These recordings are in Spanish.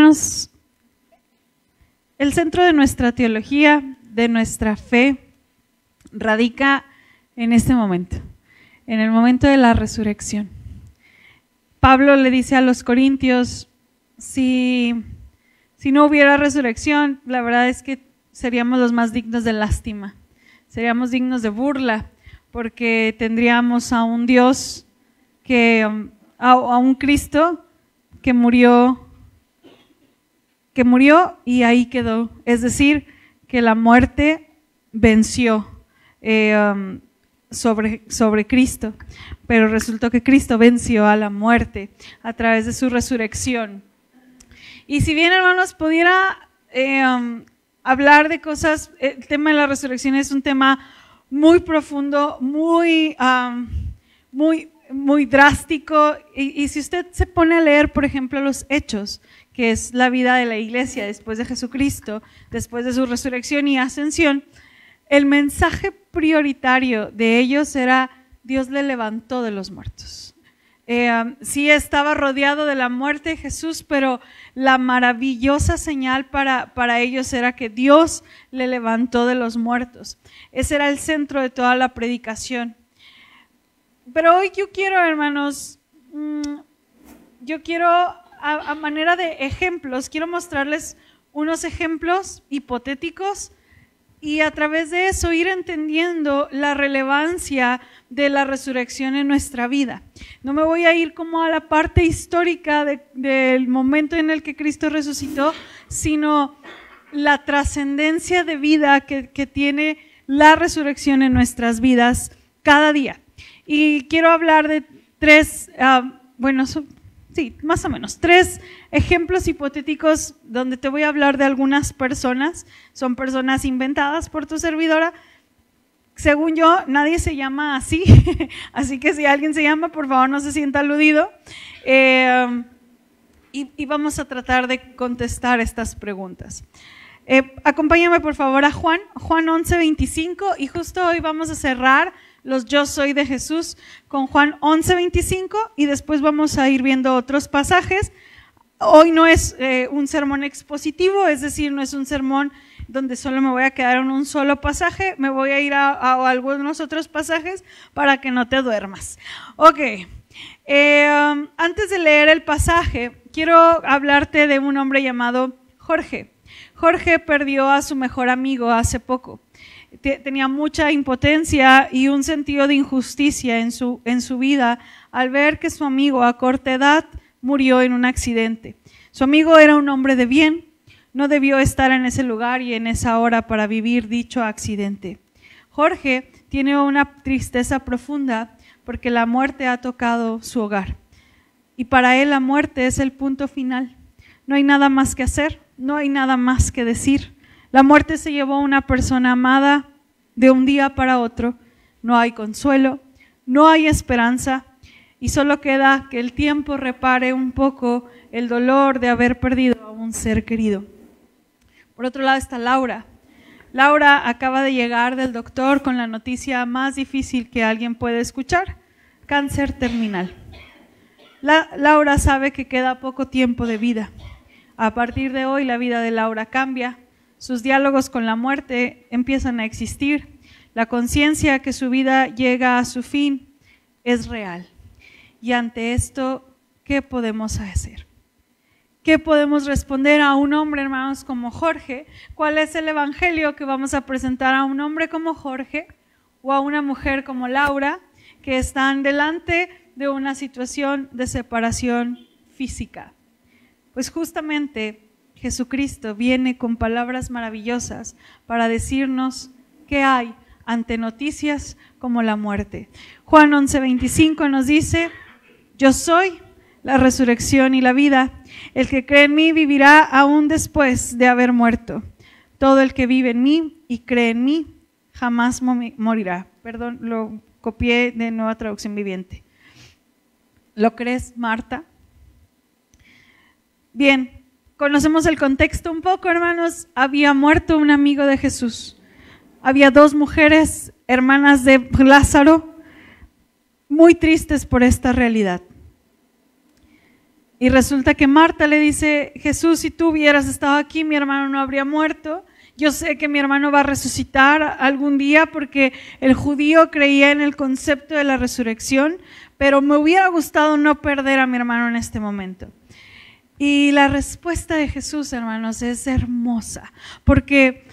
hermanos, el centro de nuestra teología, de nuestra fe, radica en este momento, en el momento de la resurrección. Pablo le dice a los corintios, si no hubiera resurrección, la verdad es que seríamos los más dignos de lástima, seríamos dignos de burla, porque tendríamos a un Dios, a un Cristo que murió y ahí quedó. Es decir, que la muerte venció sobre Cristo, pero resultó que Cristo venció a la muerte a través de su resurrección. Y si bien, hermanos, pudiera hablar de cosas, el tema de la resurrección es un tema muy profundo, muy drástico, y si usted se pone a leer, por ejemplo, los Hechos, que es la vida de la iglesia después de Jesucristo, después de su resurrección y ascensión, el mensaje prioritario de ellos era: Dios le levantó de los muertos. Sí estaba rodeado de la muerte de Jesús, pero la maravillosa señal para ellos era que Dios le levantó de los muertos. Ese era el centro de toda la predicación. Pero hoy yo quiero, hermanos, a manera de ejemplos, quiero mostrarles unos ejemplos hipotéticos y a través de eso ir entendiendo la relevancia de la resurrección en nuestra vida. No me voy a ir como a la parte histórica del momento en el que Cristo resucitó, sino la trascendencia de vida que tiene la resurrección en nuestras vidas cada día. Y quiero hablar de tres ejemplos hipotéticos donde te voy a hablar de algunas personas. Son personas inventadas por tu servidora. Según yo, nadie se llama así, así que si alguien se llama, por favor no se sienta aludido. Y vamos a tratar de contestar estas preguntas. Acompáñame por favor a Juan 11:25, y justo hoy vamos a cerrar los Yo Soy de Jesús con Juan 11:25, y después vamos a ir viendo otros pasajes. Hoy no es un sermón expositivo, es decir, no es un sermón donde solo me voy a quedar en un solo pasaje, me voy a ir a algunos otros pasajes para que no te duermas. Ok, antes de leer el pasaje, quiero hablarte de un hombre llamado Jorge. Jorge perdió a su mejor amigo hace poco. Tenía mucha impotencia y un sentido de injusticia en su vida al ver que su amigo a corta edad murió en un accidente. Su amigo era un hombre de bien, no debió estar en ese lugar y en esa hora para vivir dicho accidente. Jorge tiene una tristeza profunda porque la muerte ha tocado su hogar, y para él la muerte es el punto final. No hay nada más que hacer, no hay nada más que decir. La muerte se llevó a una persona amada de un día para otro. No hay consuelo, no hay esperanza, y solo queda que el tiempo repare un poco el dolor de haber perdido a un ser querido. Por otro lado está Laura. Laura acaba de llegar del doctor con la noticia más difícil que alguien puede escuchar: cáncer terminal. Laura sabe que queda poco tiempo de vida. A partir de hoy la vida de Laura cambia. Sus diálogos con la muerte empiezan a existir. La conciencia que su vida llega a su fin es real. Y ante esto, ¿qué podemos hacer? ¿Qué podemos responder a un hombre, hermanos, como Jorge? ¿Cuál es el evangelio que vamos a presentar a un hombre como Jorge o a una mujer como Laura, que están delante de una situación de separación física? Pues justamente Jesucristo viene con palabras maravillosas para decirnos qué hay ante noticias como la muerte. Juan 11:25 nos dice: yo soy la resurrección y la vida. El que cree en mí vivirá aún después de haber muerto. Todo el que vive en mí y cree en mí jamás morirá. Perdón, lo copié de Nueva Traducción Viviente. ¿Lo crees, Marta? Bien, conocemos el contexto un poco, hermanos. Había muerto un amigo de Jesús. Había dos mujeres, hermanas de Lázaro, muy tristes por esta realidad. Y resulta que Marta le dice, Jesús, si tú hubieras estado aquí, mi hermano no habría muerto. Yo sé que mi hermano va a resucitar algún día porque el judío creía en el concepto de la resurrección, pero me hubiera gustado no perder a mi hermano en este momento. Y la respuesta de Jesús, hermanos, es hermosa, porque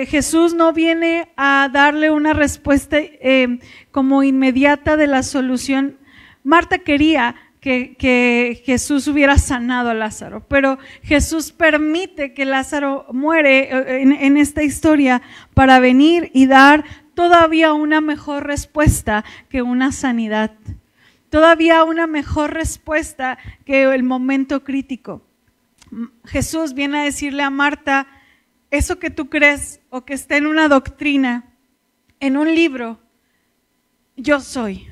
Jesús no viene a darle una respuesta como inmediata de la solución. Marta quería que Jesús hubiera sanado a Lázaro, pero Jesús permite que Lázaro muere en esta historia para venir y dar todavía una mejor respuesta que una sanidad, todavía una mejor respuesta que el momento crítico. Jesús viene a decirle a Marta, eso que tú crees o que está en una doctrina, en un libro, yo soy.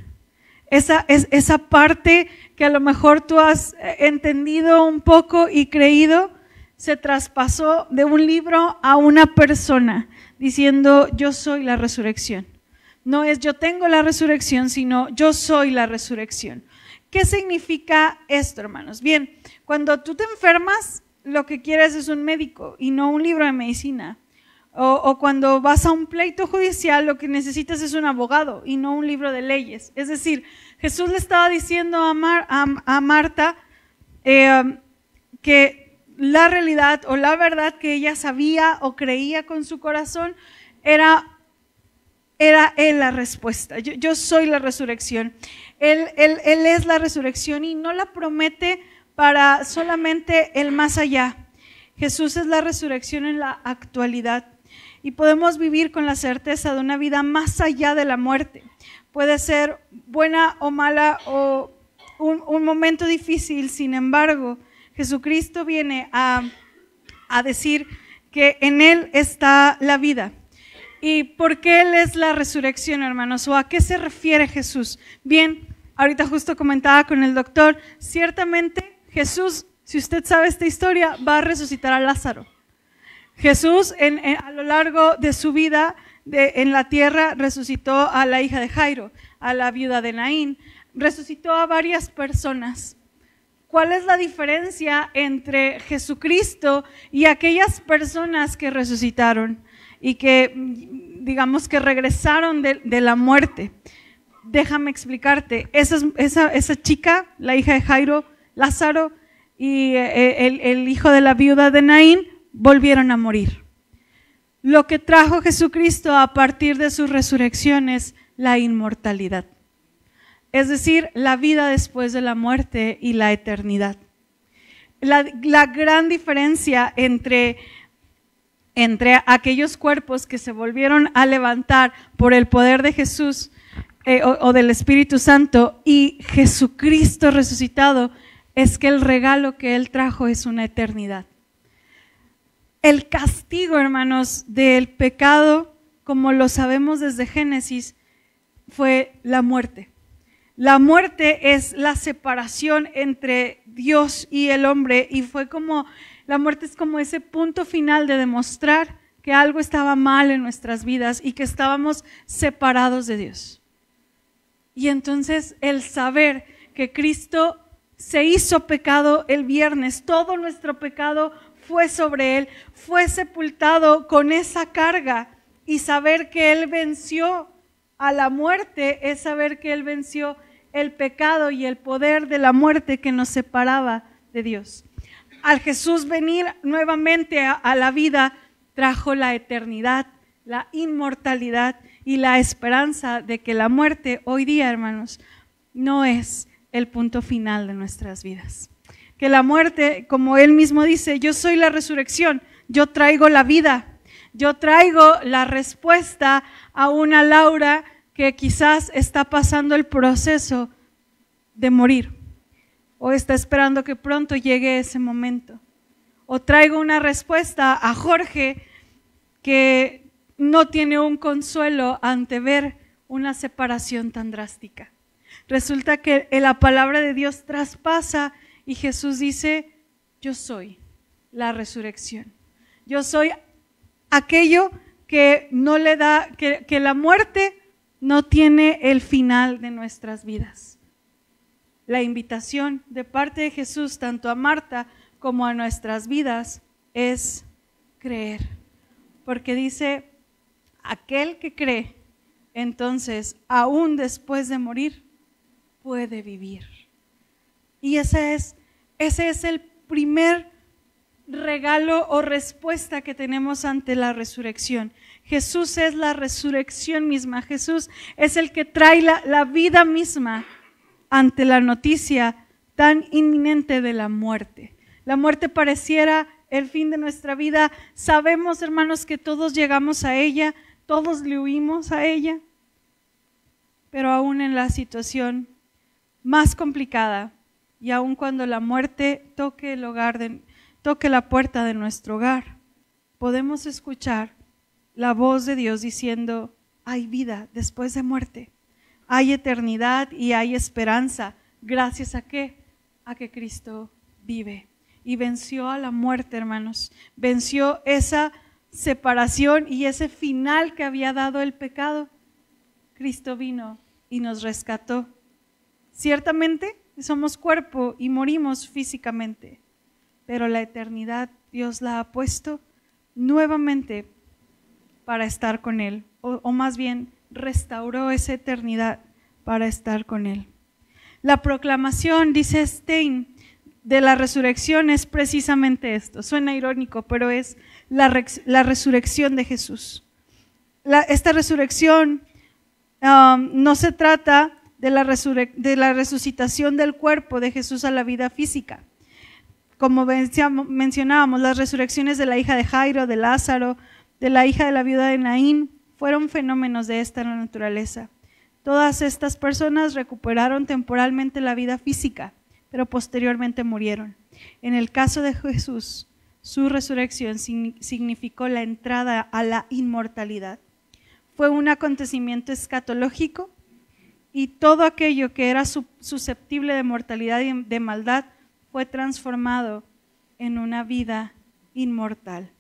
Esa parte que a lo mejor tú has entendido un poco y creído, se traspasó de un libro a una persona, diciendo yo soy la resurrección. No es yo tengo la resurrección, sino yo soy la resurrección. ¿Qué significa esto, hermanos? Bien, cuando tú te enfermas, lo que quieres es un médico y no un libro de medicina. O cuando vas a un pleito judicial, lo que necesitas es un abogado y no un libro de leyes. Es decir, Jesús le estaba diciendo a Marta que la realidad o la verdad que ella sabía o creía con su corazón era Él la respuesta. Yo soy la resurrección. Él es la resurrección y no la promete para solamente el más allá. Jesús es la resurrección en la actualidad. Y podemos vivir con la certeza de una vida más allá de la muerte. Puede ser buena o mala o un momento difícil, sin embargo, Jesucristo viene a decir que en Él está la vida. ¿Y por qué Él es la resurrección, hermanos? ¿O a qué se refiere Jesús? Bien, ahorita justo comentaba con el doctor, ciertamente Jesús, si usted sabe esta historia, va a resucitar a Lázaro. Jesús a lo largo de su vida en la tierra resucitó a la hija de Jairo, a la viuda de Naín, resucitó a varias personas. ¿Cuál es la diferencia entre Jesucristo y aquellas personas que resucitaron y que digamos que regresaron de la muerte? Déjame explicarte, esa chica, la hija de Jairo, Lázaro y el hijo de la viuda de Naín, volvieron a morir. Lo que trajo Jesucristo a partir de su resurrección es la inmortalidad, es decir, la vida después de la muerte y la eternidad. La gran diferencia entre aquellos cuerpos que se volvieron a levantar por el poder de Jesús o del Espíritu Santo y Jesucristo resucitado es que el regalo que Él trajo es una eternidad. El castigo, hermanos, del pecado, como lo sabemos desde Génesis, fue la muerte. La muerte es la separación entre Dios y el hombre y la muerte es como ese punto final de demostrar que algo estaba mal en nuestras vidas y que estábamos separados de Dios. Y entonces el saber que Cristo se hizo pecado el viernes, todo nuestro pecado fue sobre Él, fue sepultado con esa carga, y saber que Él venció a la muerte es saber que Él venció el pecado y el poder de la muerte que nos separaba de Dios. Al Jesús venir nuevamente a la vida, trajo la eternidad, la inmortalidad y la esperanza de que la muerte hoy día, hermanos, no es el punto final de nuestras vidas. Que la muerte, como Él mismo dice, yo soy la resurrección, yo traigo la vida, yo traigo la respuesta a una Laura que quizás está pasando el proceso de morir o está esperando que pronto llegue ese momento. O traigo una respuesta a Jorge que no tiene un consuelo ante ver una separación tan drástica. Resulta que la palabra de Dios traspasa y Jesús dice, yo soy la resurrección. Yo soy aquello que no le da, que la muerte no tiene el final de nuestras vidas. La invitación de parte de Jesús, tanto a Marta como a nuestras vidas, es creer. Porque dice, aquel que cree, entonces, aún después de morir, puede vivir. Y ese es el primer regalo o respuesta que tenemos ante la resurrección. Jesús es la resurrección misma. Jesús es el que trae la vida misma ante la noticia tan inminente de la muerte. La muerte pareciera el fin de nuestra vida. Sabemos, hermanos, que todos llegamos a ella, todos le huimos a ella, pero aún en la situación más complicada y aún cuando la muerte toque la puerta de nuestro hogar, podemos escuchar la voz de Dios diciendo, hay vida después de muerte, hay eternidad y hay esperanza. ¿Gracias a qué? A que Cristo vive y venció a la muerte, hermanos. Venció esa separación y ese final que había dado el pecado. Cristo vino y nos rescató. Ciertamente somos cuerpo y morimos físicamente, pero la eternidad Dios la ha puesto nuevamente para estar con Él, o más bien restauró esa eternidad para estar con Él. La proclamación, dice Stein, de la resurrección es precisamente esto. Suena irónico, pero es la resurrección de Jesús. Esta resurrección no se trata de la resucitación del cuerpo de Jesús a la vida física. Como mencionábamos, las resurrecciones de la hija de Jairo, de Lázaro, de la hija de la viuda de Naín, fueron fenómenos de esta naturaleza. Todas estas personas recuperaron temporalmente la vida física, pero posteriormente murieron. En el caso de Jesús, su resurrección significó la entrada a la inmortalidad. Fue un acontecimiento escatológico y todo aquello que era susceptible de mortalidad y de maldad fue transformado en una vida inmortal.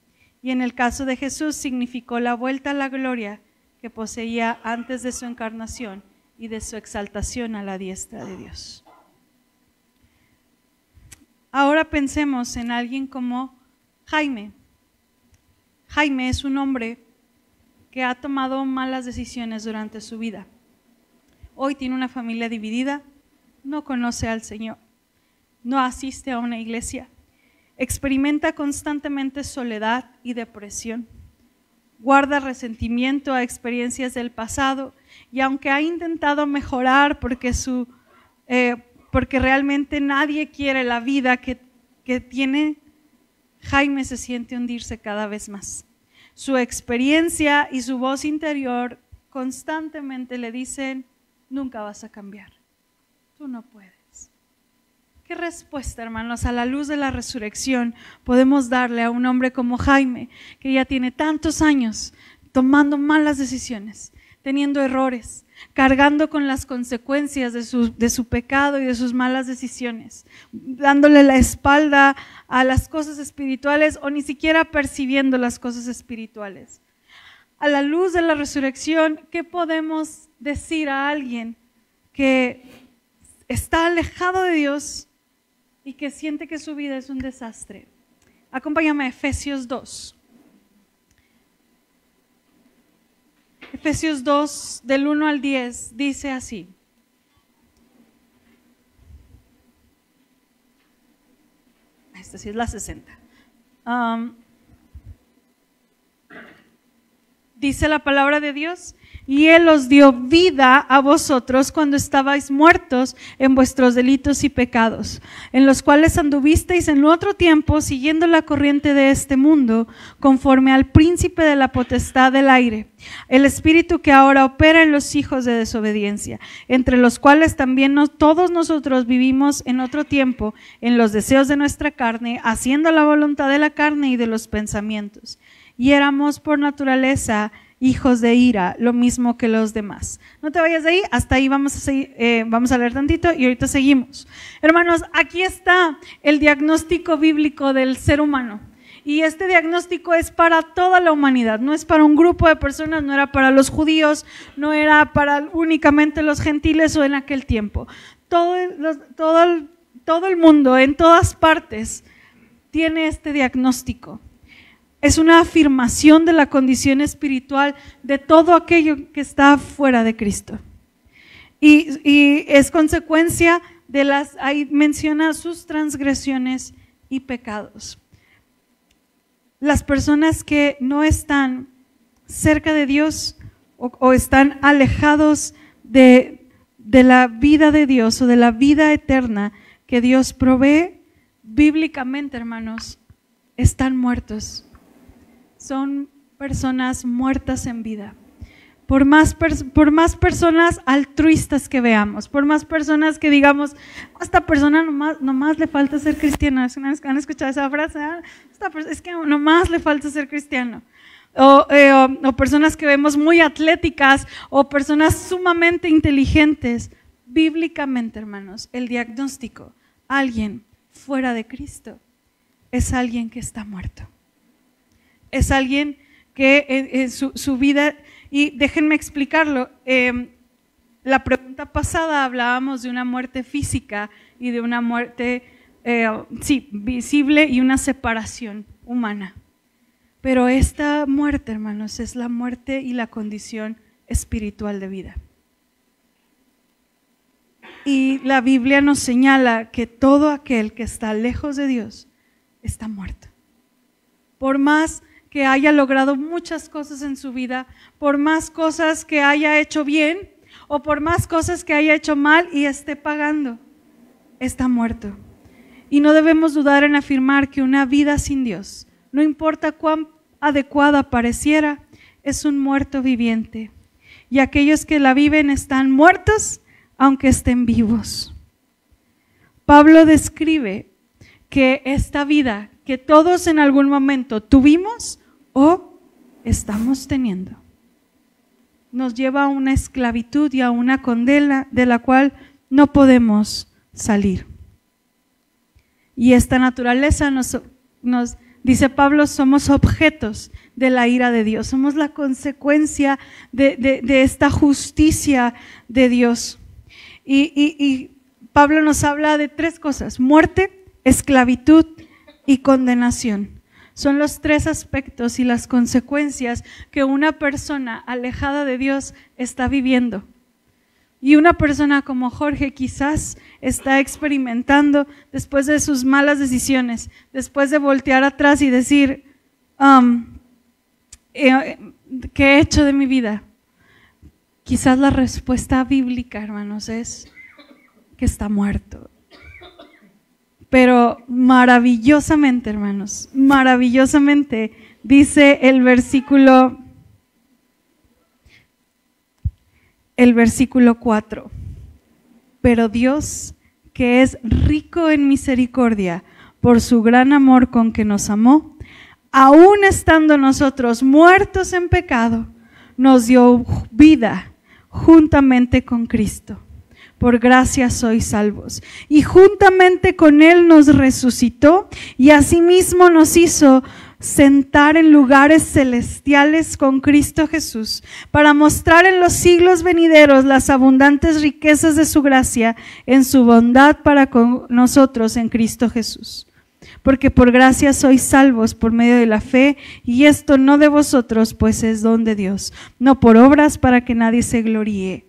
Y en el caso de Jesús significó la vuelta a la gloria que poseía antes de su encarnación y de su exaltación a la diestra de Dios. Ahora pensemos en alguien como Jaime. Jaime es un hombre que ha tomado malas decisiones durante su vida. Hoy tiene una familia dividida, no conoce al Señor, no asiste a una iglesia, experimenta constantemente soledad y depresión, guarda resentimiento a experiencias del pasado y aunque ha intentado mejorar porque realmente nadie quiere la vida que tiene, Jaime se siente hundirse cada vez más. Su experiencia y su voz interior constantemente le dicen, nunca vas a cambiar, tú no puedes. ¿Qué respuesta, hermanos, a la luz de la resurrección podemos darle a un hombre como Jaime, que ya tiene tantos años tomando malas decisiones, teniendo errores, cargando con las consecuencias de su pecado y de sus malas decisiones, dándole la espalda a las cosas espirituales o ni siquiera percibiendo las cosas espirituales? A la luz de la resurrección, ¿qué podemos decir a alguien que está alejado de Dios y que siente que su vida es un desastre? Acompáñame a Efesios 2. Efesios 2, del 1 al 10, dice así. Esta sí es la 60. Dice la palabra de Dios, y Él os dio vida a vosotros cuando estabais muertos en vuestros delitos y pecados, en los cuales anduvisteis en otro tiempo siguiendo la corriente de este mundo, conforme al príncipe de la potestad del aire, el espíritu que ahora opera en los hijos de desobediencia, entre los cuales también todos nosotros vivimos en otro tiempo, en los deseos de nuestra carne, haciendo la voluntad de la carne y de los pensamientos. Y éramos por naturaleza hijos de ira, lo mismo que los demás. No te vayas de ahí, hasta ahí vamos a seguir, vamos a leer tantito y ahorita seguimos. Hermanos, aquí está el diagnóstico bíblico del ser humano. Y este diagnóstico es para toda la humanidad, no es para un grupo de personas, no era para los judíos, no era para únicamente los gentiles o en aquel tiempo. todo el mundo, en todas partes, tiene este diagnóstico. Es una afirmación de la condición espiritual de todo aquello que está fuera de Cristo. Y es consecuencia de ahí menciona sus transgresiones y pecados. Las personas que no están cerca de Dios o están alejados de la vida de Dios o de la vida eterna que Dios provee, bíblicamente, hermanos, están muertos. Son personas muertas en vida. Por más personas altruistas que veamos, por más personas que digamos, a esta persona nomás le falta ser cristiana. ¿Han escuchado esa frase? Es que nomás le falta ser cristiano. O personas que vemos muy atléticas o personas sumamente inteligentes. Bíblicamente, hermanos, el diagnóstico, alguien fuera de Cristo, es alguien que está muerto. Es alguien que su vida, y déjenme explicarlo, la pregunta pasada hablábamos de una muerte física y de una muerte visible y una separación humana. Pero esta muerte, hermanos, es la muerte y la condición espiritual de vida. Y la Biblia nos señala que todo aquel que está lejos de Dios está muerto. Por más que haya logrado muchas cosas en su vida, por más cosas que haya hecho bien o por más cosas que haya hecho mal y esté pagando, está muerto. Y no debemos dudar en afirmar que una vida sin Dios, no importa cuán adecuada pareciera, es un muerto viviente. Y aquellos que la viven están muertos aunque estén vivos. Pablo describe que esta vida que todos en algún momento tuvimos o estamos teniendo, nos lleva a una esclavitud y a una condena de la cual no podemos salir. Y esta naturaleza nos dice Pablo, somos objetos de la ira de Dios, somos la consecuencia de esta justicia de Dios. Y Pablo nos habla de tres cosas: muerte, esclavitud y condenación. Son los tres aspectos y las consecuencias que una persona alejada de Dios está viviendo. Y una persona como Jorge quizás está experimentando después de sus malas decisiones, después de voltear atrás y decir, ¿qué he hecho de mi vida? Quizás la respuesta bíblica, hermanos, es que está muerto. Pero maravillosamente, hermanos, maravillosamente dice el versículo 4. Pero Dios, que es rico en misericordia, por su gran amor con que nos amó, aun estando nosotros muertos en pecado, nos dio vida juntamente con Cristo. Por gracia sois salvos. Y juntamente con Él nos resucitó y asimismo nos hizo sentar en lugares celestiales con Cristo Jesús, para mostrar en los siglos venideros las abundantes riquezas de su gracia en su bondad para con nosotros en Cristo Jesús. Porque por gracia sois salvos por medio de la fe, y esto no de vosotros, pues es don de Dios, no por obras para que nadie se gloríe.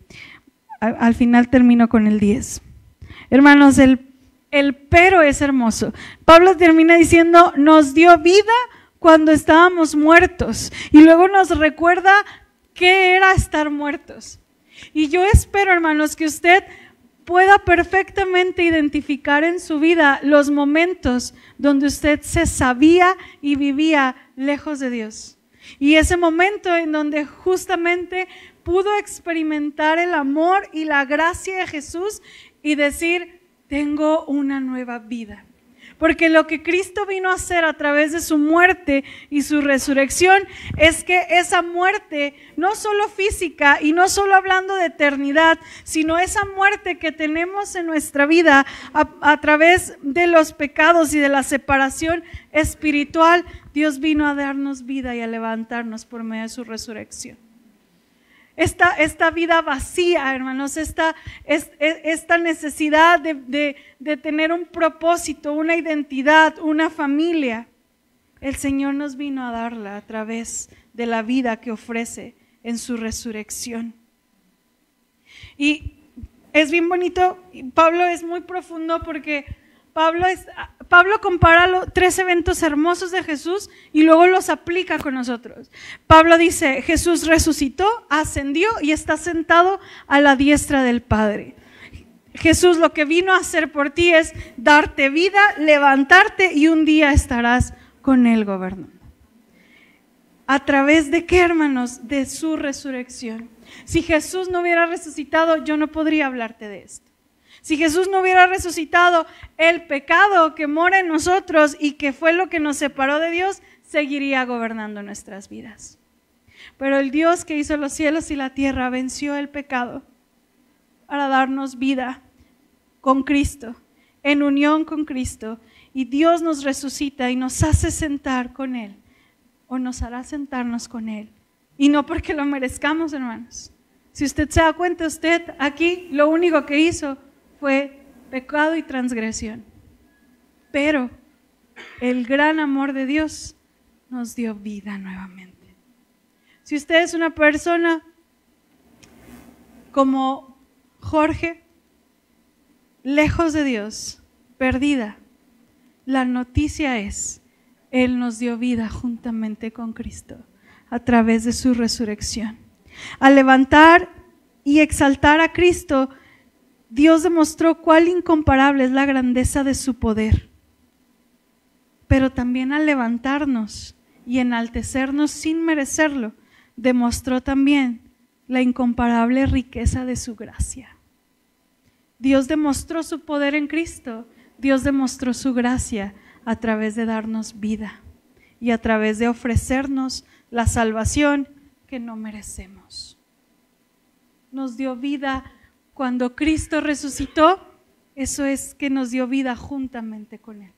Al final termino con el 10. Hermanos, el pero es hermoso. Pablo termina diciendo, nos dio vida cuando estábamos muertos, y luego nos recuerda qué era estar muertos. Y yo espero, hermanos, que usted pueda perfectamente identificar en su vida los momentos donde usted se sabía y vivía lejos de Dios. Y ese momento en donde justamente pudo experimentar el amor y la gracia de Jesús y decir, tengo una nueva vida. Porque lo que Cristo vino a hacer a través de su muerte y su resurrección es que esa muerte, no solo física y no solo hablando de eternidad, sino esa muerte que tenemos en nuestra vida a través de los pecados y de la separación espiritual, Dios vino a darnos vida y a levantarnos por medio de su resurrección. esta vida vacía, hermanos, esta necesidad de tener un propósito, una identidad, una familia. El Señor nos vino a darla a través de la vida que ofrece en su resurrección. Y es bien bonito, Pablo es muy profundo porque Pablo compara 3 eventos hermosos de Jesús y luego los aplica con nosotros. Pablo dice, Jesús resucitó, ascendió y está sentado a la diestra del Padre. Jesús lo que vino a hacer por ti es darte vida, levantarte y un día estarás con Él gobernando. ¿A través de qué, hermanos? De su resurrección. Si Jesús no hubiera resucitado, yo no podría hablarte de esto. Si Jesús no hubiera resucitado, el pecado que mora en nosotros y que fue lo que nos separó de Dios, seguiría gobernando nuestras vidas. Pero el Dios que hizo los cielos y la tierra venció el pecado para darnos vida con Cristo, en unión con Cristo. Y Dios nos resucita y nos hace sentar con Él, o nos hará sentarnos con Él. Y no porque lo merezcamos, hermanos. Si usted se da cuenta, usted aquí lo único que hizo fue pecado y transgresión. Pero el gran amor de Dios nos dio vida nuevamente. Si usted es una persona como Jorge, lejos de Dios, perdida, la noticia es, Él nos dio vida juntamente con Cristo a través de su resurrección. Al levantar y exaltar a Cristo, Dios demostró cuál incomparable es la grandeza de su poder. Pero también al levantarnos y enaltecernos sin merecerlo, demostró también la incomparable riqueza de su gracia. Dios demostró su poder en Cristo. Dios demostró su gracia a través de darnos vida y a través de ofrecernos la salvación que no merecemos. Nos dio vida cuando Cristo resucitó, eso es que nos dio vida juntamente con Él.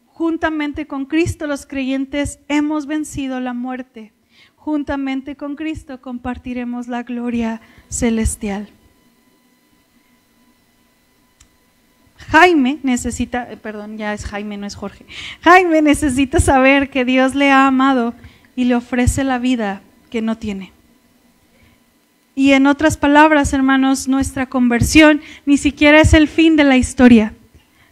Juntamente con Cristo los creyentes hemos vencido la muerte. Juntamente con Cristo compartiremos la gloria celestial. Jaime necesita, ya es Jaime, no es Jorge. Jaime necesita saber que Dios le ha amado y le ofrece la vida que no tiene. Y en otras palabras, hermanos, nuestra conversión ni siquiera es el fin de la historia.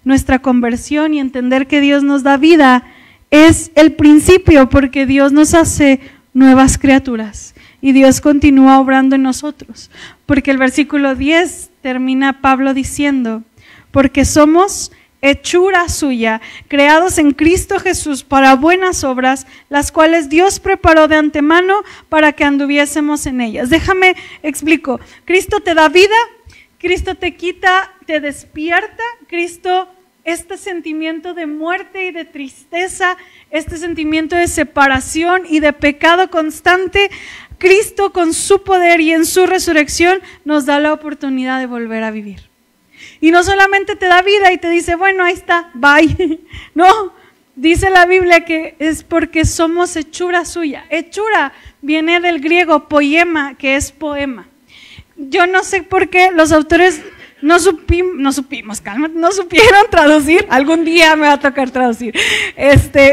Nuestra conversión y entender que Dios nos da vida es el principio, porque Dios nos hace nuevas criaturas y Dios continúa obrando en nosotros. Porque el versículo 10 termina Pablo diciendo, porque somos hechura suya, creados en Cristo Jesús para buenas obras, las cuales Dios preparó de antemano para que anduviésemos en ellas. Déjame explico. Cristo te da vida, Cristo te quita, te despierta, Cristo, este sentimiento de muerte y de tristeza, este sentimiento de separación y de pecado constante, Cristo con su poder y en su resurrección nos da la oportunidad de volver a vivir. Y no solamente te da vida y te dice, bueno, ahí está, bye. No, dice la Biblia que es porque somos hechura suya. Hechura viene del griego poema, que es poema. Yo no sé por qué los autores no supimos, no supieron traducir. Algún día me va a tocar traducir.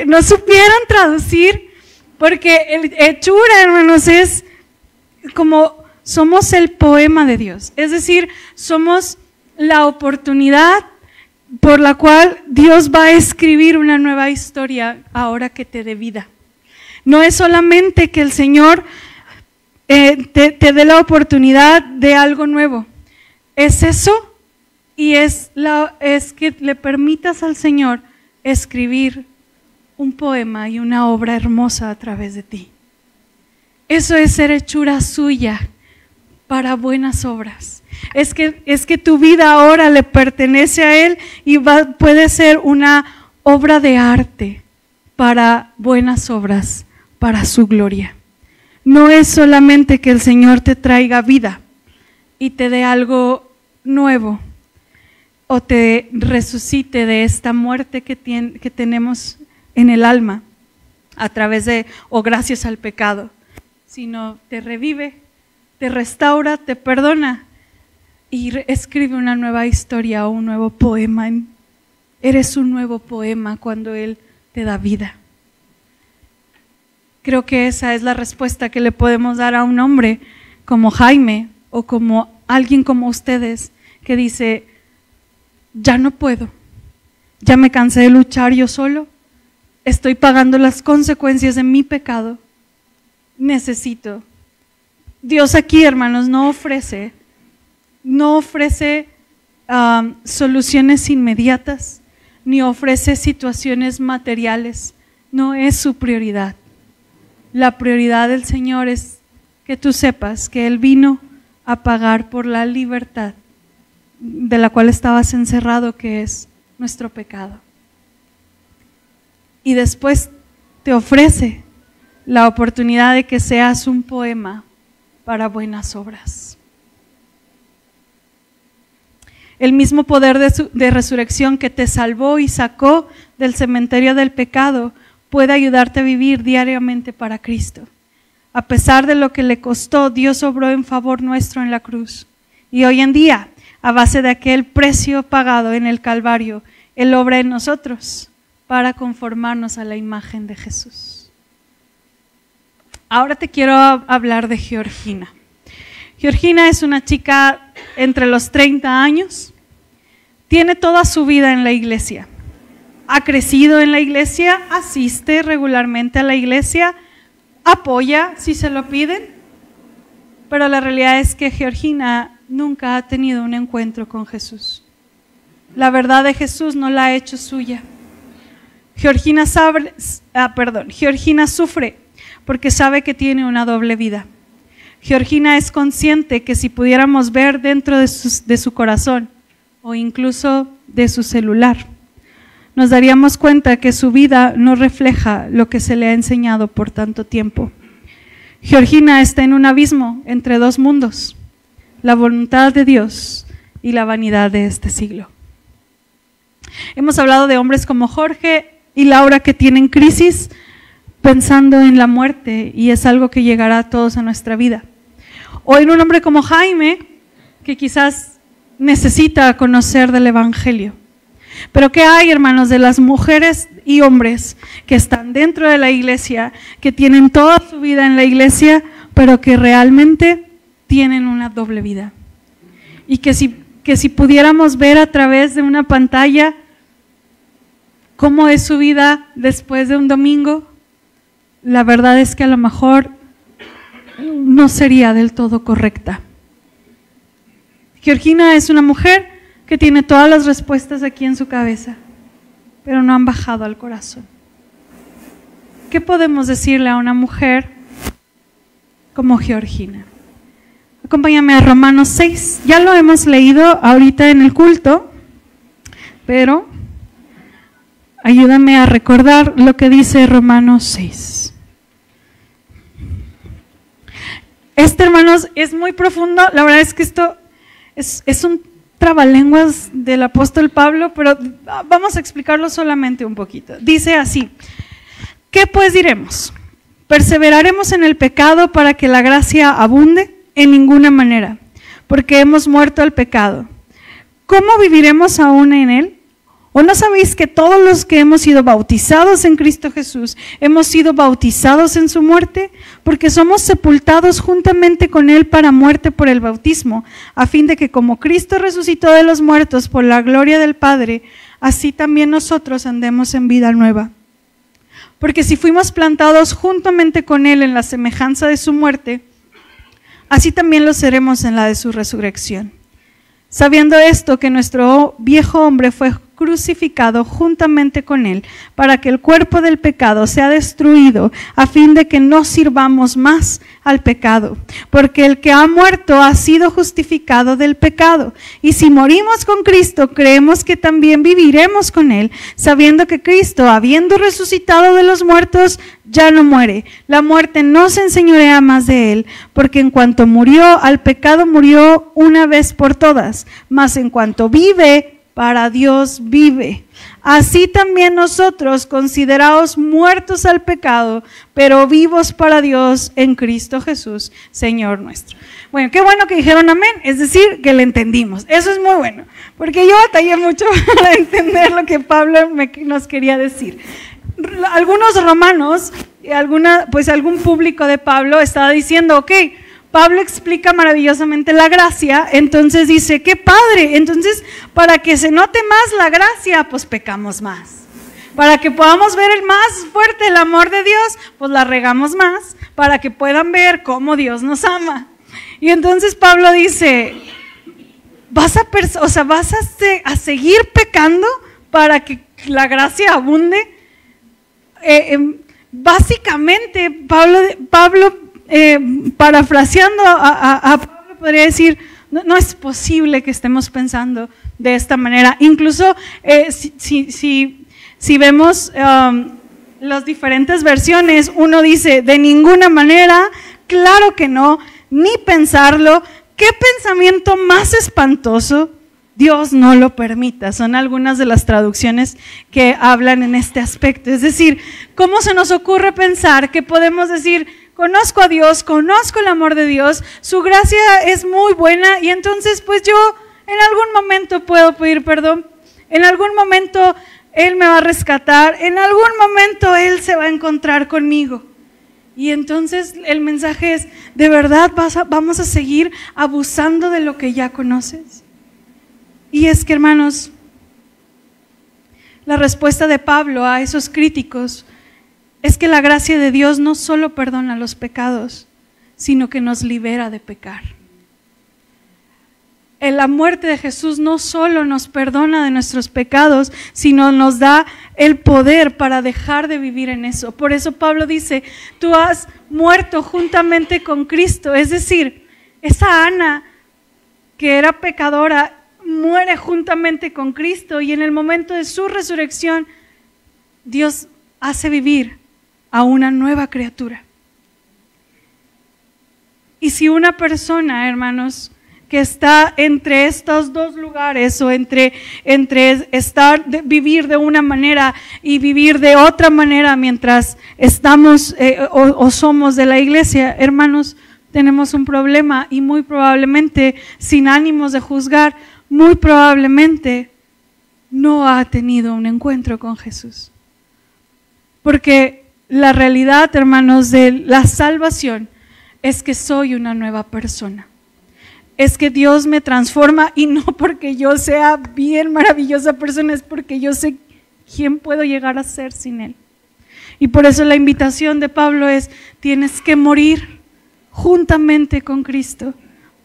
No supieron traducir porque el hechura, hermanos, es como somos el poema de Dios. Es decir, somos la oportunidad por la cual Dios va a escribir una nueva historia ahora que te dé vida. No es solamente que el Señor te dé la oportunidad de algo nuevo, es eso y es que le permitas al Señor escribir un poema y una obra hermosa a través de ti. Eso es ser hechura suya para buenas obras. Es que tu vida ahora le pertenece a Él y puede ser una obra de arte para buenas obras, para su gloria. No es solamente que el Señor te traiga vida y te dé algo nuevo o te resucite de esta muerte que tenemos en el alma a través de o gracias al pecado, sino te revive, te restaura, te perdona y escribe una nueva historia o un nuevo poema. Eres un nuevo poema cuando Él te da vida. Creo que esa es la respuesta que le podemos dar a un hombre como Jaime o como alguien como ustedes que dice, ya no puedo, ya me cansé de luchar yo solo, estoy pagando las consecuencias de mi pecado, necesito. Dios aquí, hermanos, no ofrece soluciones inmediatas, ni ofrece situaciones materiales, no es su prioridad. La prioridad del Señor es que tú sepas que Él vino a pagar por la libertad de la cual estabas encerrado, que es nuestro pecado. Y después te ofrece la oportunidad de que seas un poema para buenas obras. El mismo poder de resurrección que te salvó y sacó del cementerio del pecado puede ayudarte a vivir diariamente para Cristo. A pesar de lo que le costó, Dios obró en favor nuestro en la cruz. Y hoy en día, a base de aquel precio pagado en el Calvario, Él obra en nosotros para conformarnos a la imagen de Jesús. Ahora te quiero hablar de Georgina. Georgina es una chica entre los 30 años, tiene toda su vida en la iglesia, ha crecido en la iglesia, asiste regularmente a la iglesia, apoya si se lo piden, pero la realidad es que Georgina nunca ha tenido un encuentro con Jesús. La verdad de Jesús no la ha hecho suya. Georgina sufre porque sabe que tiene una doble vida. Georgina es consciente que si pudiéramos ver dentro de su corazón o incluso de su celular, nos daríamos cuenta que su vida no refleja lo que se le ha enseñado por tanto tiempo. Georgina está en un abismo entre dos mundos, la voluntad de Dios y la vanidad de este siglo. Hemos hablado de hombres como Jorge y Laura que tienen crisis pensando en la muerte, y es algo que llegará a todos a nuestra vida. O en un hombre como Jaime, que quizás necesita conocer del Evangelio. Pero ¿qué hay, hermanos, de las mujeres y hombres que están dentro de la iglesia, que tienen toda su vida en la iglesia, pero que realmente tienen una doble vida? Y que si pudiéramos ver a través de una pantalla cómo es su vida después de un domingo, la verdad es que a lo mejor no sería del todo correcta. Georgina es una mujer que tiene todas las respuestas aquí en su cabeza, pero no han bajado al corazón. ¿Qué podemos decirle a una mujer como Georgina? Acompáñame a Romanos 6. Ya lo hemos leído ahorita en el culto, pero ayúdame a recordar lo que dice Romanos 6. Hermanos, es muy profundo. La verdad es que esto es un trabalenguas del apóstol Pablo, pero vamos a explicarlo solamente un poquito. Dice así: ¿qué pues diremos? ¿Perseveraremos en el pecado para que la gracia abunde? En ninguna manera, porque hemos muerto al pecado. ¿Cómo viviremos aún en él? ¿O no sabéis que todos los que hemos sido bautizados en Cristo Jesús hemos sido bautizados en su muerte? Porque somos sepultados juntamente con Él para muerte por el bautismo, a fin de que como Cristo resucitó de los muertos por la gloria del Padre, así también nosotros andemos en vida nueva. Porque si fuimos plantados juntamente con Él en la semejanza de su muerte, así también lo seremos en la de su resurrección. Sabiendo esto, que nuestro viejo hombre fue crucificado juntamente con Él, para que el cuerpo del pecado sea destruido, a fin de que no sirvamos más al pecado. Porque el que ha muerto ha sido justificado del pecado. Y si morimos con Cristo, creemos que también viviremos con Él, sabiendo que Cristo, habiendo resucitado de los muertos, ya no muere. La muerte no se enseñorea más de Él, porque en cuanto murió, al pecado murió una vez por todas, mas en cuanto vive, para Dios vive. así también nosotros, consideraos muertos al pecado, pero vivos para Dios en Cristo Jesús, Señor nuestro. Bueno, qué bueno que dijeron amén, es decir, que le entendimos. Eso es muy bueno, porque yo batallé mucho para entender lo que Pablo nos quería decir. Algunos romanos, algún público de Pablo estaba diciendo, ok, Pablo explica maravillosamente la gracia, entonces dice, qué padre, entonces para que se note más la gracia, pues pecamos más. Para que podamos ver el más fuerte el amor de Dios, pues la regamos más, para que puedan ver cómo Dios nos ama. Y entonces Pablo dice, vas a seguir pecando para que la gracia abunde. Básicamente, Pablo parafraseando a Pablo, podría decir, no es posible que estemos pensando de esta manera. Incluso si vemos las diferentes versiones, uno dice, de ninguna manera, claro que no, ni pensarlo, qué pensamiento más espantoso, Dios no lo permita. Son algunas de las traducciones que hablan en este aspecto. Es decir, ¿cómo se nos ocurre pensar que podemos decir, conozco a Dios, conozco el amor de Dios, su gracia es muy buena y entonces pues yo en algún momento puedo pedir perdón, en algún momento Él me va a rescatar, en algún momento Él se va a encontrar conmigo? Y entonces el mensaje es, ¿de verdad vamos a seguir abusando de lo que ya conoces? Y es que, hermanos, la respuesta de Pablo a esos críticos es que la gracia de Dios no solo perdona los pecados, sino que nos libera de pecar. En la muerte de Jesús no solo nos perdona de nuestros pecados, sino nos da el poder para dejar de vivir en eso. Por eso Pablo dice, tú has muerto juntamente con Cristo. Es decir, esa Ana que era pecadora muere juntamente con Cristo y en el momento de su resurrección Dios hace vivir a una nueva criatura. Y si una persona, hermanos, que está entre estos dos lugares o entre vivir de una manera y vivir de otra manera mientras estamos o somos de la iglesia, hermanos, tenemos un problema y muy probablemente, sin ánimos de juzgar, muy probablemente no ha tenido un encuentro con Jesús. Porque la realidad, hermanos, de la salvación es que soy una nueva persona. Es que Dios me transforma y no porque yo sea bien maravillosa persona, es porque yo sé quién puedo llegar a ser sin Él. Y por eso la invitación de Pablo es, tienes que morir juntamente con Cristo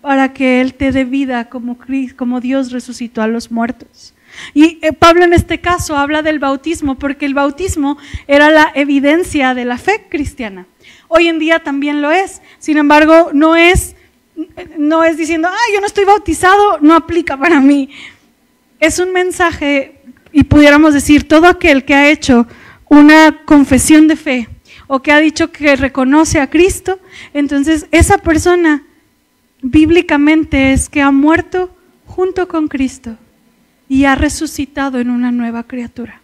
para que Él te dé vida como Dios resucitó a los muertos. Y Pablo en este caso habla del bautismo porque el bautismo era la evidencia de la fe cristiana. Hoy en día también lo es, sin embargo no es diciendo, yo no estoy bautizado, no aplica para mí. Es un mensaje, y pudiéramos decir, todo aquel que ha hecho una confesión de fe o que ha dicho que reconoce a Cristo, entonces esa persona bíblicamente es que ha muerto junto con Cristo y ha resucitado en una nueva criatura.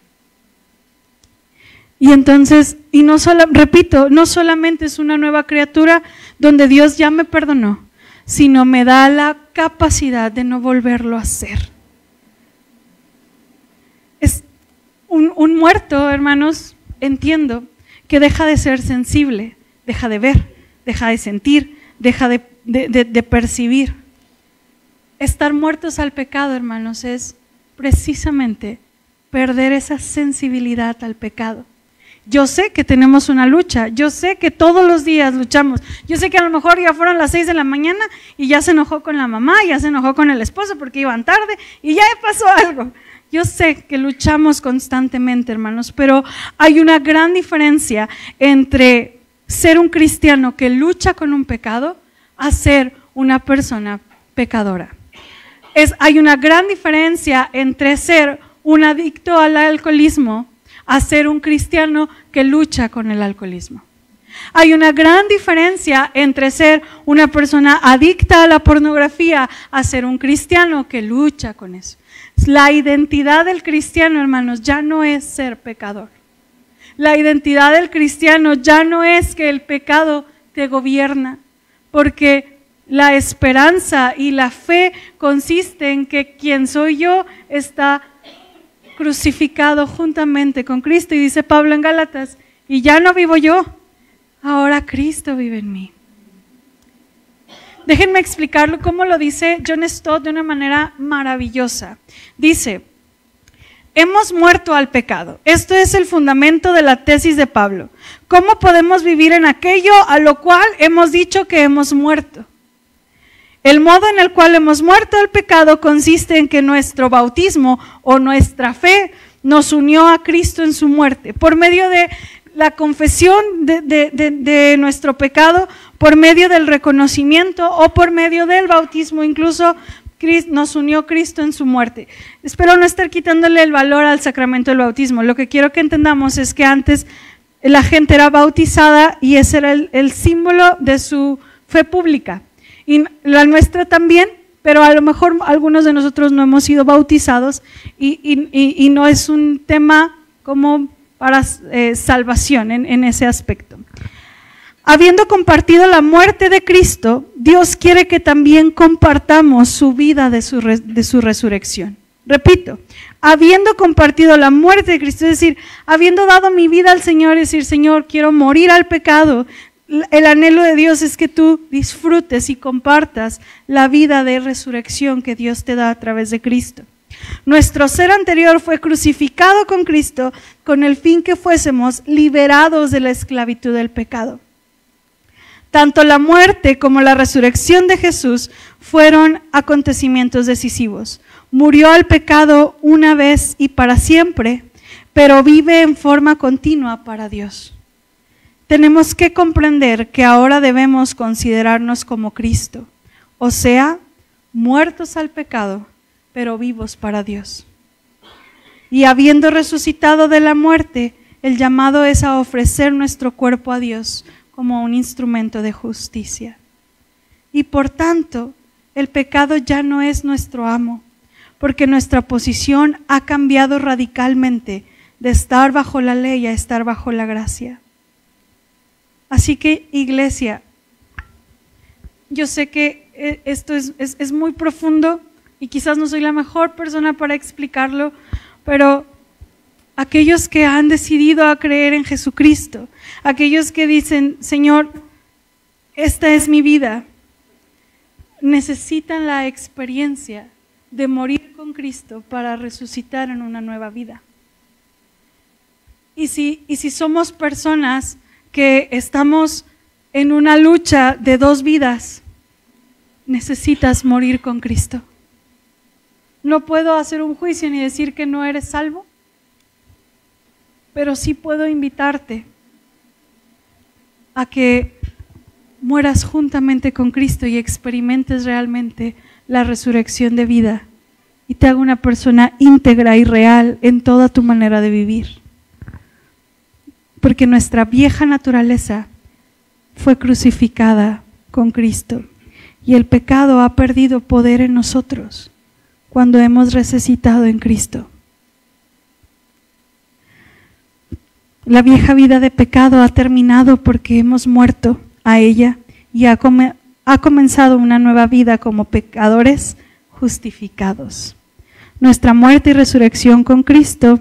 Y entonces, no solamente es una nueva criatura donde Dios ya me perdonó, sino me da la capacidad de no volverlo a hacer. Es un muerto, hermanos, entiendo que deja de ser sensible, deja de ver, deja de sentir, deja de percibir. Estar muertos al pecado, hermanos, es precisamente perder esa sensibilidad al pecado. Yo sé que tenemos una lucha, yo sé que todos los días luchamos, yo sé que a lo mejor ya fueron las 6 de la mañana y ya se enojó con la mamá, ya se enojó con el esposo porque iban tarde y ya pasó algo. Yo sé que luchamos constantemente, hermanos, pero hay una gran diferencia entre ser un cristiano que lucha con un pecado a ser una persona pecadora. Hay una gran diferencia entre ser un adicto al alcoholismo a ser un cristiano que lucha con el alcoholismo. Hay una gran diferencia entre ser una persona adicta a la pornografía a ser un cristiano que lucha con eso. La identidad del cristiano, hermanos, ya no es ser pecador. La identidad del cristiano ya no es que el pecado te gobierna, porque la esperanza y la fe consiste en que quien soy yo está crucificado juntamente con Cristo. Y dice Pablo en Gálatas, y ya no vivo yo, ahora Cristo vive en mí. Déjenme explicarlo cómo lo dice John Stott de una manera maravillosa. Dice, hemos muerto al pecado. Esto es el fundamento de la tesis de Pablo. ¿Cómo podemos vivir en aquello a lo cual hemos dicho que hemos muerto? El modo en el cual hemos muerto al pecado consiste en que nuestro bautismo o nuestra fe nos unió a Cristo en su muerte. Por medio de la confesión de nuestro pecado, por medio del reconocimiento o por medio del bautismo, incluso nos unió Cristo en su muerte. Espero no estar quitándole el valor al sacramento del bautismo. Lo que quiero que entendamos es que antes la gente era bautizada y ese era el símbolo de su fe pública. Y la nuestra también, pero a lo mejor algunos de nosotros no hemos sido bautizados y no es un tema como para salvación en ese aspecto. Habiendo compartido la muerte de Cristo, Dios quiere que también compartamos su vida de su resurrección. Repito, habiendo compartido la muerte de Cristo, es decir, habiendo dado mi vida al Señor, es decir, Señor, quiero morir al pecado. El anhelo de Dios es que tú disfrutes y compartas la vida de resurrección que Dios te da a través de Cristo. Nuestro ser anterior fue crucificado con Cristo con el fin que fuésemos liberados de la esclavitud del pecado. Tanto la muerte como la resurrección de Jesús fueron acontecimientos decisivos. Murió al pecado una vez y para siempre, pero vive en forma continua para Dios. Tenemos que comprender que ahora debemos considerarnos como Cristo, o sea, muertos al pecado, pero vivos para Dios. Y habiendo resucitado de la muerte, el llamado es a ofrecer nuestro cuerpo a Dios como un instrumento de justicia. Y por tanto, el pecado ya no es nuestro amo, porque nuestra posición ha cambiado radicalmente de estar bajo la ley a estar bajo la gracia. Así que, iglesia, yo sé que esto es muy profundo y quizás no soy la mejor persona para explicarlo, pero aquellos que han decidido a creer en Jesucristo, aquellos que dicen, Señor, esta es mi vida, necesitan la experiencia de morir con Cristo para resucitar en una nueva vida. Y si somos personas que estamos en una lucha de dos vidas, necesitas morir con Cristo. No puedo hacer un juicio ni decir que no eres salvo, pero sí puedo invitarte a que mueras juntamente con Cristo y experimentes realmente la resurrección de vida y te haga una persona íntegra y real en toda tu manera de vivir. Porque nuestra vieja naturaleza fue crucificada con Cristo y el pecado ha perdido poder en nosotros cuando hemos resucitado en Cristo. La vieja vida de pecado ha terminado porque hemos muerto a ella y ha comenzado una nueva vida como pecadores justificados. Nuestra muerte y resurrección con Cristo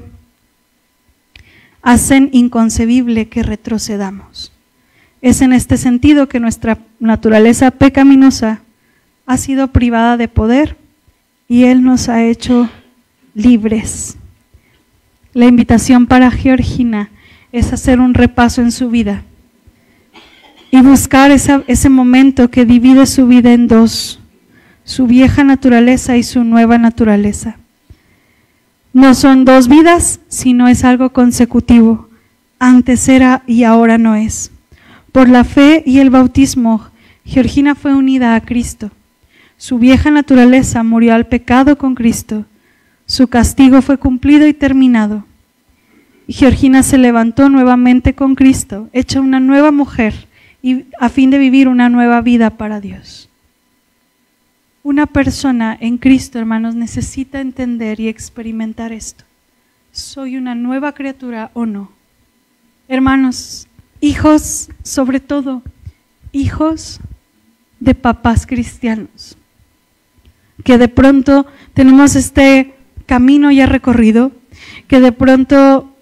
hacen inconcebible que retrocedamos. Es en este sentido que nuestra naturaleza pecaminosa ha sido privada de poder y Él nos ha hecho libres. La invitación para Georgina es hacer un repaso en su vida y buscar ese momento que divide su vida en dos, su vieja naturaleza y su nueva naturaleza. No son dos vidas, sino es algo consecutivo. Antes era y ahora no es. Por la fe y el bautismo, Georgina fue unida a Cristo. Su vieja naturaleza murió al pecado con Cristo. Su castigo fue cumplido y terminado. Y Georgina se levantó nuevamente con Cristo, hecha una nueva mujer, y a fin de vivir una nueva vida para Dios. Una persona en Cristo, hermanos, necesita entender y experimentar esto. ¿Soy una nueva criatura o no? Hermanos, hijos, sobre todo, hijos de papás cristianos, que de pronto tenemos este camino ya recorrido, que de pronto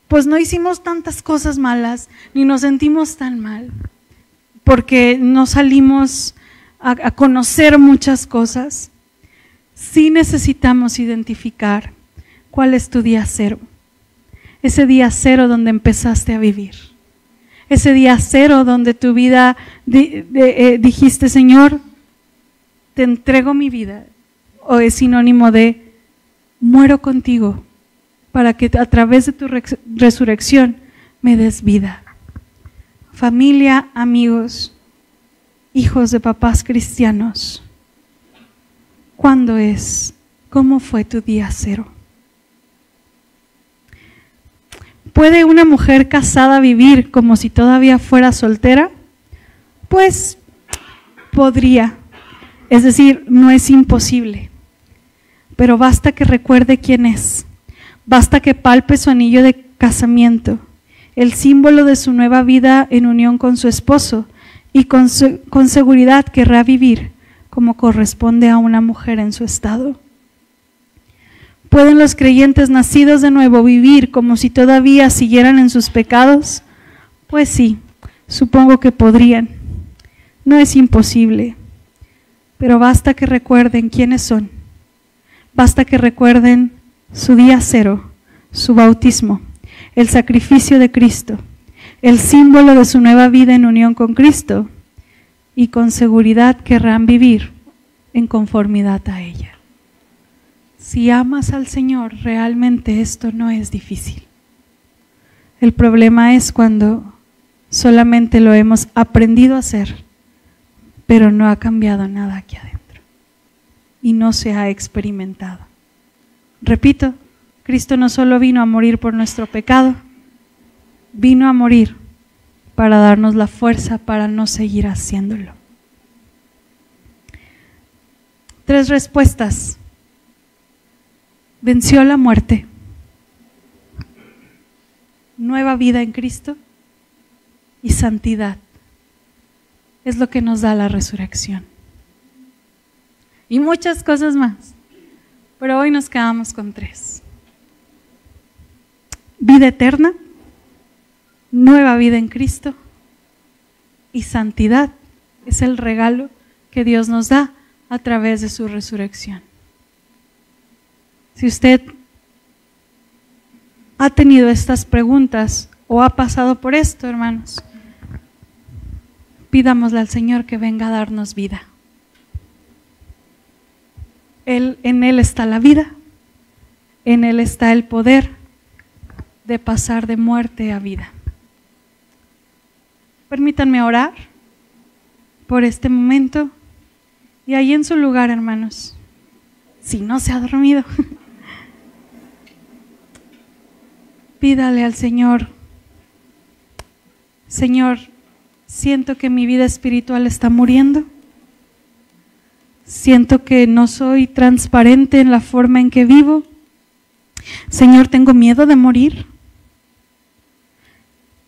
pues no hicimos tantas cosas malas, ni nos sentimos tan mal, porque no salimos a conocer muchas cosas. Sí necesitamos identificar cuál es tu día cero, ese día cero donde empezaste a vivir, ese día cero donde tu vida dijiste, Señor, te entrego mi vida, o es sinónimo de muero contigo para que a través de tu resurrección me des vida. Familia, amigos, hijos de papás cristianos, ¿cuándo es? ¿Cómo fue tu día cero? ¿Puede una mujer casada vivir como si todavía fuera soltera? Pues podría, es decir, no es imposible, pero basta que recuerde quién es, basta que palpe su anillo de casamiento, el símbolo de su nueva vida en unión con su esposo, y con seguridad querrá vivir como corresponde a una mujer en su estado. ¿Pueden los creyentes nacidos de nuevo vivir como si todavía siguieran en sus pecados? Pues sí, supongo que podrían. No es imposible, pero basta que recuerden quiénes son. Basta que recuerden su día cero, su bautismo, el sacrificio de Cristo, el símbolo de su nueva vida en unión con Cristo, y con seguridad querrán vivir en conformidad a ella. Si amas al Señor, realmente esto no es difícil. El problema es cuando solamente lo hemos aprendido a hacer, pero no ha cambiado nada aquí adentro y no se ha experimentado. Repito, Cristo no solo vino a morir por nuestro pecado, vino a morir para darnos la fuerza para no seguir haciéndolo. 3 respuestas. Venció la muerte, nueva vida en Cristo y santidad. Es lo que nos da la resurrección. Y muchas cosas más, pero hoy nos quedamos con 3. Vida eterna, nueva vida en Cristo y santidad. Es el regalo que Dios nos da a través de su resurrección. Si usted ha tenido estas preguntas o ha pasado por esto, hermanos, pidámosle al Señor que venga a darnos vida. En Él está la vida, en Él está el poder de pasar de muerte a vida. Permítanme orar por este momento y ahí en su lugar, hermanos, si no se ha dormido, pídale al Señor, Señor, siento que mi vida espiritual está muriendo, siento que no soy transparente en la forma en que vivo, Señor, tengo miedo de morir,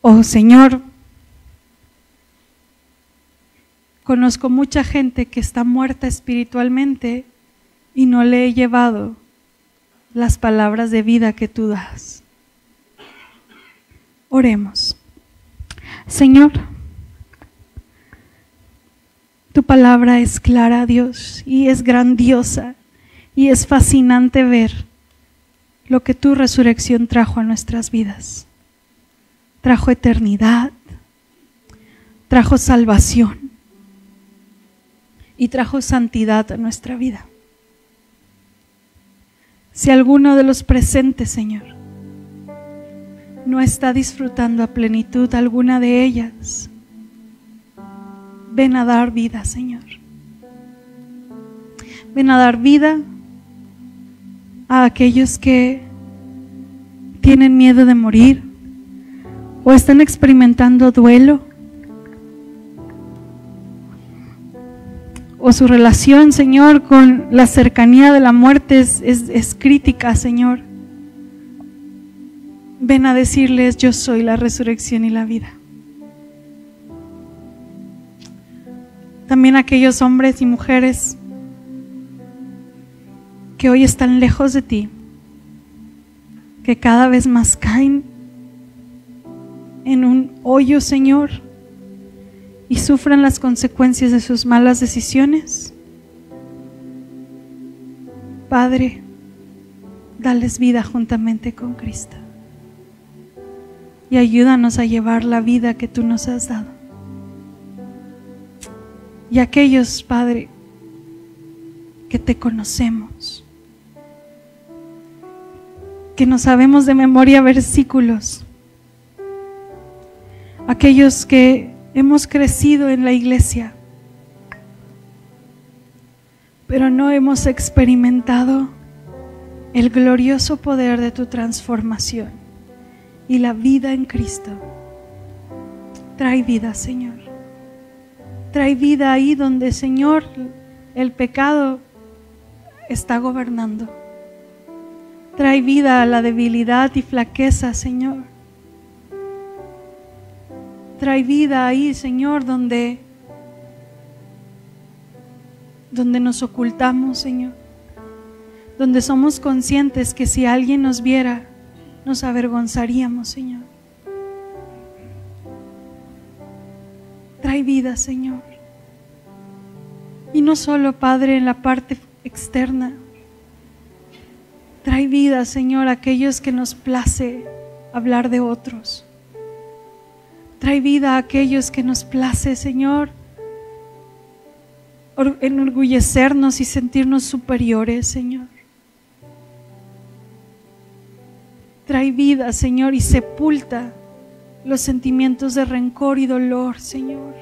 oh Señor, conozco mucha gente que está muerta espiritualmente y no le he llevado las palabras de vida que tú das. Oremos. Señor, tu palabra es clara, Dios, y es grandiosa, y es fascinante ver lo que tu resurrección trajo a nuestras vidas. Trajo eternidad, trajo salvación y trajo santidad a nuestra vida. Si alguno de los presentes, Señor, no está disfrutando a plenitud alguna de ellas, ven a dar vida, Señor. Ven a dar vida a aquellos que tienen miedo de morir o están experimentando duelo o su relación, Señor, con la cercanía de la muerte es crítica, Señor. Ven a decirles: yo soy la resurrección y la vida. También aquellos hombres y mujeres que hoy están lejos de ti, que cada vez más caen en un hoyo, Señor, y sufren las consecuencias de sus malas decisiones. Padre, dales vida juntamente con Cristo y ayúdanos a llevar la vida que tú nos has dado. Y aquellos, Padre, que te conocemos, que no sabemos de memoria versículos, aquellos que hemos crecido en la iglesia, pero no hemos experimentado el glorioso poder de tu transformación y la vida en Cristo. Trae vida, Señor. Trae vida ahí donde, Señor, el pecado está gobernando. Trae vida a la debilidad y flaqueza, Señor. Trae vida ahí, Señor, donde nos ocultamos, Señor. Donde somos conscientes que si alguien nos viera, nos avergonzaríamos, Señor. Trae vida, Señor. Y no solo, Padre, en la parte externa. Trae vida, Señor, a aquellos que nos place hablar de otros. Trae vida a aquellos que nos place, Señor, enorgullecernos y sentirnos superiores, Señor. Trae vida, Señor, y sepulta los sentimientos de rencor y dolor, Señor.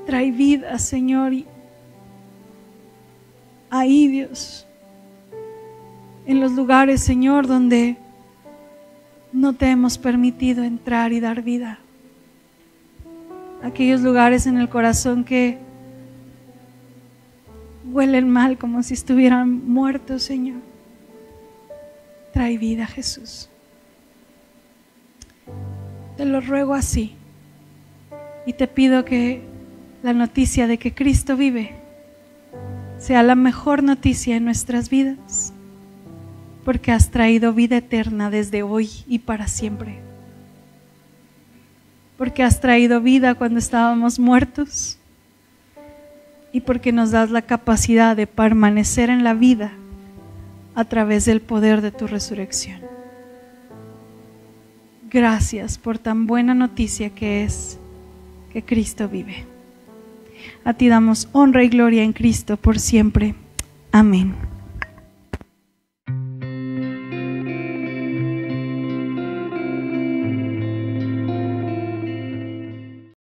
Trae vida, Señor, y ahí, Dios, en los lugares, Señor, donde no te hemos permitido entrar y dar vida. Aquellos lugares en el corazón que huelen mal, como si estuvieran muertos, Señor. Trae vida, Jesús. Te lo ruego así. Y te pido que la noticia de que Cristo vive sea la mejor noticia en nuestras vidas, porque has traído vida eterna desde hoy y para siempre. Porque has traído vida cuando estábamos muertos y porque nos das la capacidad de permanecer en la vida a través del poder de tu resurrección. Gracias por tan buena noticia que es que Cristo vive. A ti damos honra y gloria en Cristo por siempre. Amén.